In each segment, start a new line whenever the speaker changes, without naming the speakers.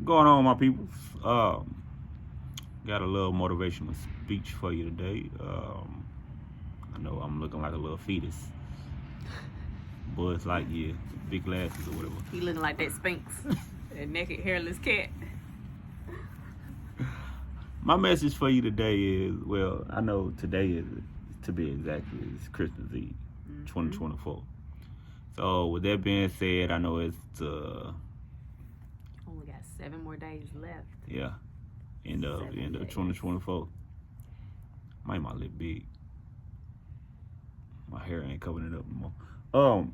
Going on, my people. Got a little motivational speech for you today. I know I'm looking like a little fetus. Buzz Lightyear, big glasses or whatever.
He looking like that Sphinx, that naked hairless cat.
My message for you today is, well, I know today is, to be exact, is Christmas Eve, 2024. So with that being said, I know it's
Only got 7 more days left.
yeah, end of 2024. Might my lip big. My hair ain't covering it up no more.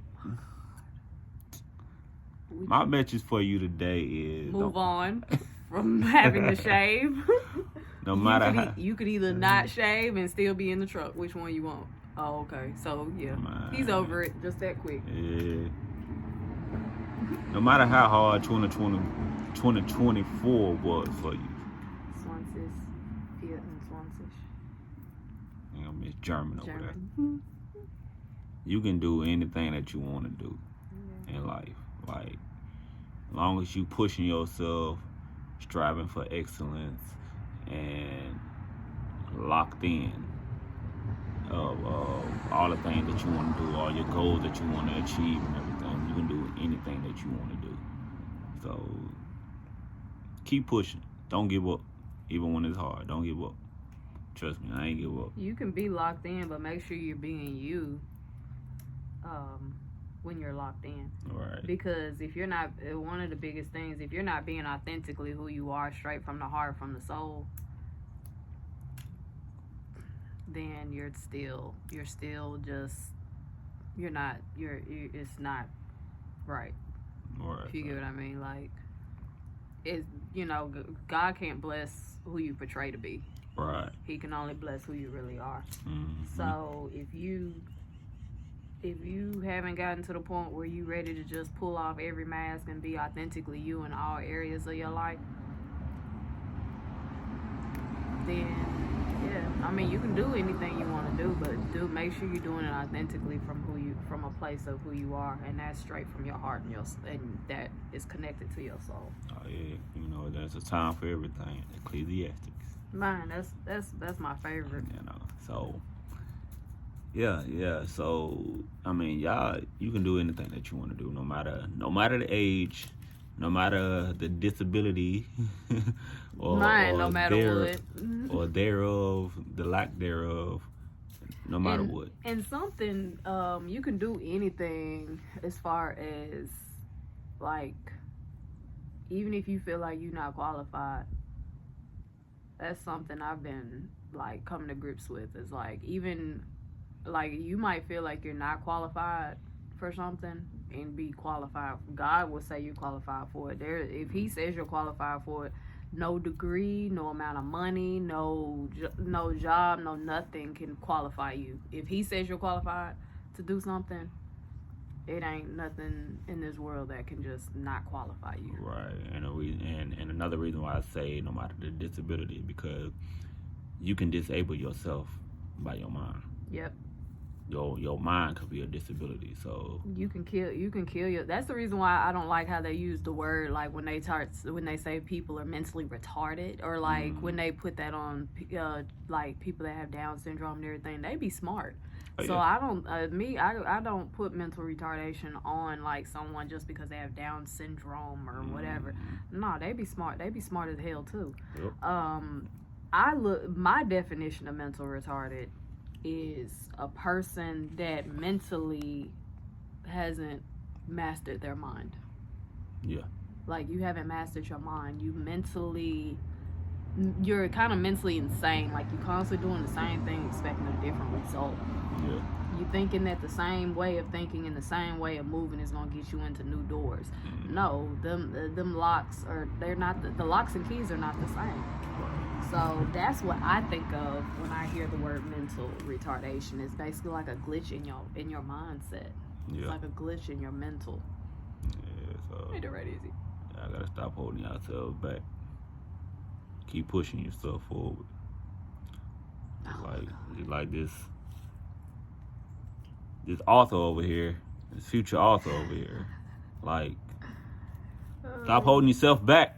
My message for you today is
Move on from having to shave.
No matter how.
You could either not shave and still be in the truck. Which one you want? Oh, okay. So yeah, he's over it just that quick.
Yeah. No matter how hard 2024 was for you.
Swansea, and Swansea.
You know, Miss German over there.
German.
You can do anything that you want to do in life. Like, as long as you pushing yourself, striving for excellence, and locked in of all the things that you want to do, all your goals that you want to achieve and everything, you can do anything that you want to do. So, keep pushing. Don't give up. Even when it's hard, don't give up. Trust me, I ain't give up.
You can be locked in, but make sure you're being you when you're locked in.
Right.
Because if you're not, one of the biggest things, if you're not being authentically who you are, straight from the heart, from the soul, then it's not right.
Right.
If you get what I mean, like, it's, God can't bless who you portray to be.
Right.
He can only bless who you really are.
Mm-hmm.
So if you haven't gotten to the point where you ready to just pull off every mask and be authentically you in all areas of your life, then you can do anything you want to do, but make sure you're doing it authentically from a place of who you are, and that's straight from your heart and that is connected to your soul.
Oh yeah, there's a time for everything. Ecclesiastics.
Mine, that's my favorite.
So yeah. So y'all, you can do anything that you want to do, no matter the age, no matter the disability, or thereof, the lack thereof, no matter what.
And something, you can do anything as far as, like, even if you feel like you're not qualified. That's something I've been, like, coming to grips with. Is like, even, like, you might feel like you're not qualified for something and be qualified. God will say you're qualified for it. If He says you're qualified for it, no degree, no amount of money, no job, no nothing can qualify you. If He says you're qualified to do something, it ain't nothing in this world that can just not qualify you.
Right. And another reason why I say no matter the disability, because you can disable yourself by your mind.
Yep.
Your mind could be a disability, so
you can kill your. That's the reason why I don't like how they use the word, like when they say people are mentally retarded, or like when they put that on like people that have Down syndrome and everything. They be smart. So I don't put mental retardation on like someone just because they have Down syndrome or whatever. No, they be smart. They be smart as hell too.
Yep.
My definition of mental retarded is a person that mentally hasn't mastered their mind.
Yeah.
Like, you haven't mastered your mind. You're kind of mentally insane. Like, you're constantly doing the same thing, expecting a different result.
Yeah.
You thinking that the same way of thinking and the same way of moving is gonna get you into new doors.
Mm-hmm.
No, them locks they're not the locks and keys are not the same. So that's what I think of when I hear the word mental retardation. It's basically like a glitch in your mindset.
Yeah.
It's like a glitch in your mental.
Yeah. So
Ain't it right, easy?
I gotta stop holding yourselves back. Keep pushing yourself forward. Just like this author over here, this future author over here. Like, stop holding yourself back.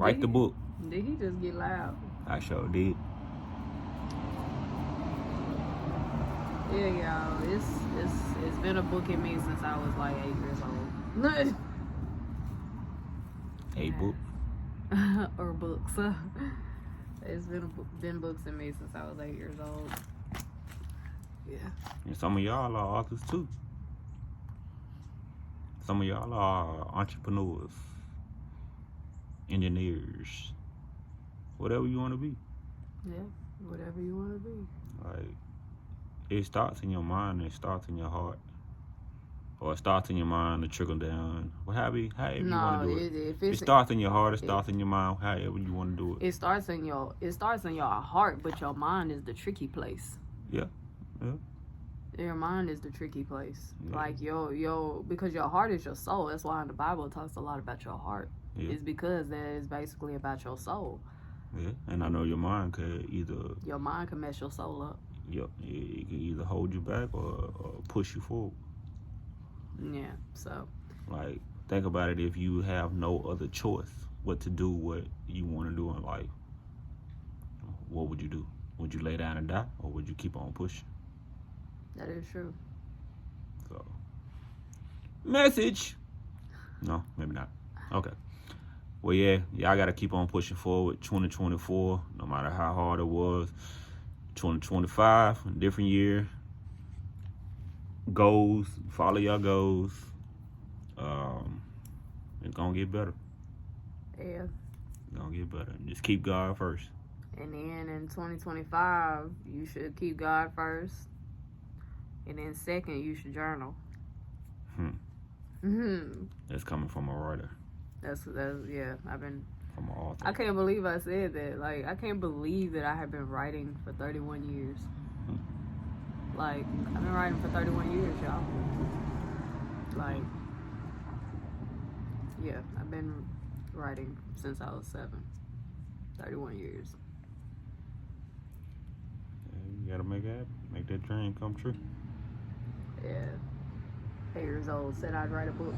Write the book.
Did he just get loud?
I sure did.
Yeah, y'all. It's been a book in me since I was like 8 years old.
8 books.
Or books. It's been books in me since I was 8 years old. Yeah.
And some of y'all are authors too. Some of y'all are entrepreneurs, engineers, whatever you want to be.
Yeah, whatever you want to be.
Like, it starts in your mind and it starts in your heart. Or it starts in your mind to trickle down. However you want to do it. It starts in your heart, it starts in your mind, however you want to do it.
It starts in your heart, but your mind is the tricky place.
Yeah.
Your mind is the tricky place.
Yeah.
Like because your heart is your soul. That's why in the Bible it talks a lot about your heart.
Yeah.
It's because that is basically about your soul.
Yeah. And I know your mind could
your mind can mess your soul up.
Yep. It can either hold you back or push you forward.
Yeah. So.
Like, think about it. If you have no other choice what to do, what you want to do in life, what would you do? Would you lay down and die, or would you keep on pushing?
That is true.
So, message. No, maybe not. Okay. Well, yeah, y'all got to keep on pushing forward. 2024, no matter how hard it was. 2025, different year. Goals, follow your goals. It's going to get better.
Yeah.
It's going to get better. Just keep God first.
And then in 2025, you should keep God first. And then second, you should journal.
That's coming from a writer.
That's yeah. I've been.
From an author.
I can't believe I said that. Like, I can't believe that I have been writing for 31 years. Like, I've been writing for 31 years, y'all. Like, yeah, I've been writing since I was 7. 31 years.
You gotta make that dream come true.
Yeah. 8 years old, said I'd write a book.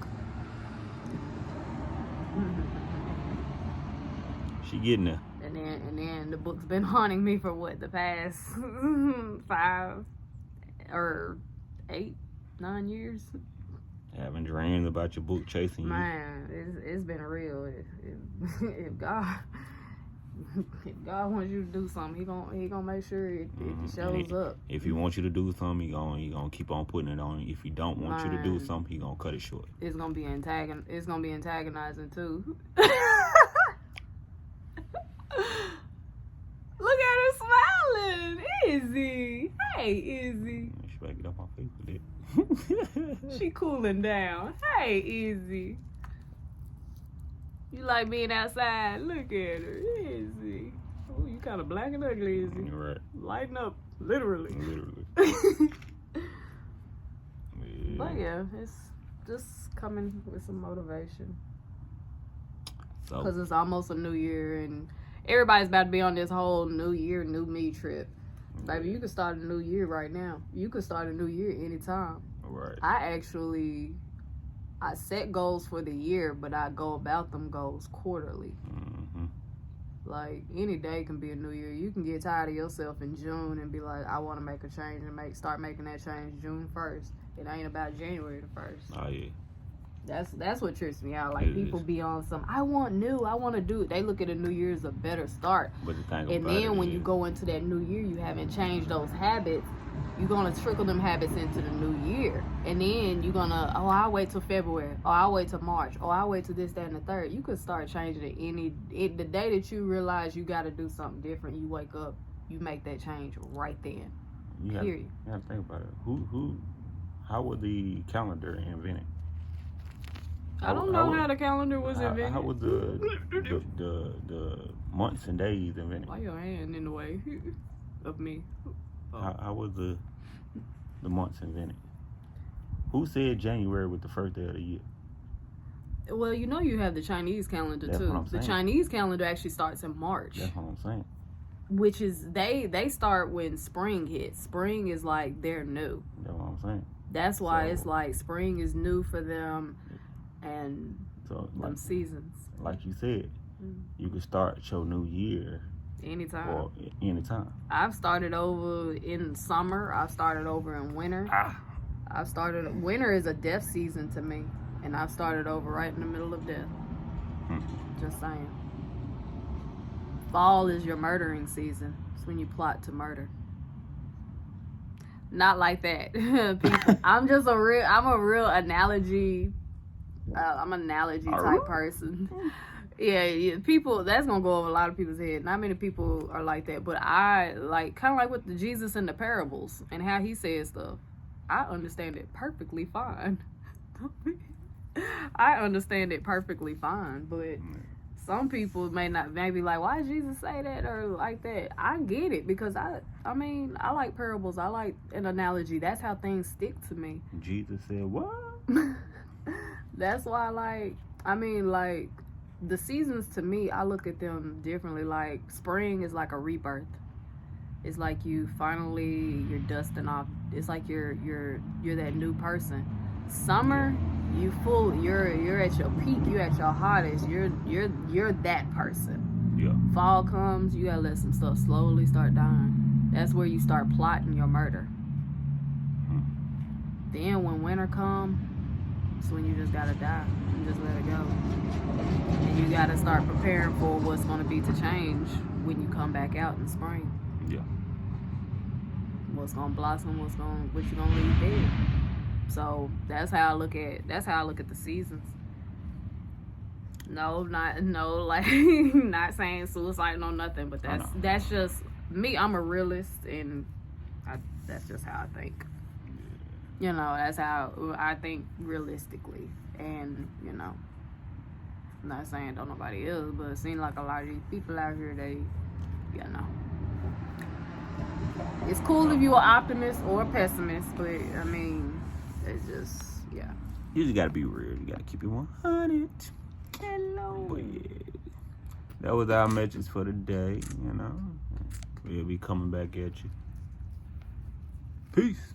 She getting there.
And then the book's been haunting me for what, the past 5 or 8, 9 years.
Having dreams about your book chasing you.
Man, it's been real. If God wants you to do something, he gonna make sure it shows up.
If he wants you to do something, he gonna keep on putting it on you. If he don't want you to do something, he gonna cut it short.
It's gonna be antagonizing too. Look at her smiling, Izzy. Hey, Izzy.
She better get up my face with it.
She cooling down. Hey, Izzy. You like being outside? Look at her, Izzy. Oh, you kind of black and ugly, Izzy.
You're right.
Lighten up, literally. But yeah, it's just coming with some motivation. Because it's almost a new year and everybody's about to be on this whole new year, new me trip. Baby, you can start a new year right now. You can start a new year anytime.
Right.
I set goals for the year, but I go about them goals quarterly.
Mm-hmm.
Like, any day can be a new year. You can get tired of yourself in June and be like, I want to make a change and start making that change June 1st. It ain't about January the 1st.
Oh, yeah.
That's what trips me out. Like, people be on some, I want to do it. They look at a new year as a better start.
But the thing
and then when you go into that new year, you haven't changed those habits. You're going to trickle them habits into the new year. And then you're going to, I'll wait till February. Or I'll wait till March. Or I'll wait till this, that, and the third. You could start changing it the day that you realize you got to do something different, you wake up, you make that change right then. Period.
You have to think about it. How was the calendar invented?
I don't know how the calendar was invented.
How was the months and days invented?
Why your hand in the way of me? Oh.
How was the months invented? Who said January was the first day of the year?
Well, you know you have the Chinese calendar too. The Chinese calendar actually starts in March.
That's what I'm saying.
Which is they start when spring hits. Spring is like they're new.
That's what I'm saying.
That's why it's like spring is new for them, and
so
them seasons.
Like you said, you can start your new year
Anytime.
or anytime.
I've started over in summer. I've started over in winter. Winter is a death season to me. And I've started over right in the middle of death. Just saying. Fall is your murdering season. It's when you plot to murder. Not like that. People, I'm a real analogy. I'm an analogy type person. Yeah, people, that's gonna go over a lot of people's head. Not many people are like that, but I like, kind of like with the Jesus in the parables and how he says stuff. I understand it perfectly fine. I understand it perfectly fine, but some people may be like, why did Jesus say that or like that? I get it because I like parables. I like an analogy. That's how things stick to me.
Jesus said what?
That's why, like, the seasons to me, I look at them differently. Like, spring is like a rebirth. It's like you're dusting off. It's like you're that new person. Summer, you're at your peak, you're at your hottest, you're that person.
Yeah.
Fall comes, you gotta let some stuff slowly start dying. That's where you start plotting your murder. Then when winter comes, it's when you just gotta die and just let it go. And you gotta start preparing for what's gonna be to change when you come back out in spring.
Yeah.
What's gonna blossom, what you gonna leave dead. So that's how I look at the seasons. Not saying suicide, no nothing, but that's just me. I'm a realist, and that's just how I think. You know, that's how I think realistically, and you know, I'm not saying don't nobody else, but it seems like a lot of these people out here, they, you know. It's cool if you're an optimist or a pessimist, but I mean, it's just, yeah.
You just gotta be real. You gotta keep it 100.
Hello.
But yeah, that was our message for the day. You know, we'll be coming back at you. Peace.